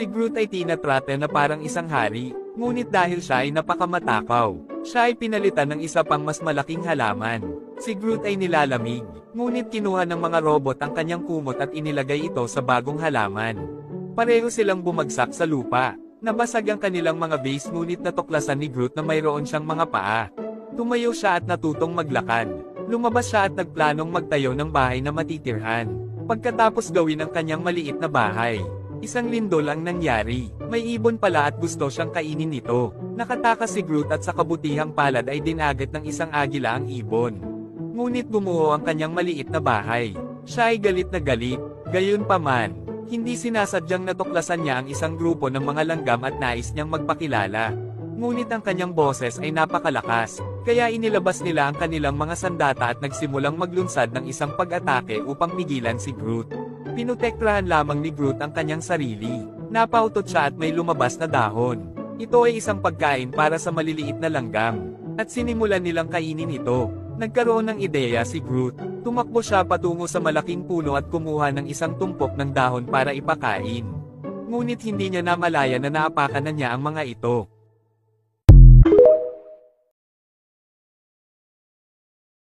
Si Groot ay tinatrata na parang isang hari, ngunit dahil siya ay napakamatakaw, siya ay pinalitan ng isa pang mas malaking halaman. Si Groot ay nilalamig, ngunit kinuha ng mga robot ang kanyang kumot at inilagay ito sa bagong halaman. Pareho silang bumagsak sa lupa. Nabasag ang kanilang mga base ngunit natuklasan ni Groot na mayroon siyang mga paa. Tumayo siya at natutong maglakad. Lumabas siya at nagplanong magtayo ng bahay na matitirhan. Pagkatapos gawin ang kanyang maliit na bahay, isang lindol ang nangyari. May ibon pala at gusto siyang kainin ito. Nakatakas si Groot at sa kabutihang palad ay dinagat ng isang agila ang ibon. Ngunit gumuho ang kanyang maliit na bahay. Siya ay galit na galit. Gayunpaman, hindi sinasadyang natuklasan niya ang isang grupo ng mga langgam at nais niyang magpakilala. Ngunit ang kanyang boses ay napakalakas, kaya inilabas nila ang kanilang mga sandata at nagsimulang maglunsad ng isang pag-atake upang pigilan si Groot. Pinutektrahan lamang ni Groot ang kanyang sarili. Napautot siya at may lumabas na dahon. Ito ay isang pagkain para sa maliliit na langgam, at sinimulan nilang kainin ito. Nagkaroon ng ideya si Groot. Tumakbo siya patungo sa malaking puno at kumuha ng isang tumpok ng dahon para ipakain. Ngunit hindi niya namalaya na naapakan na niya ang mga ito.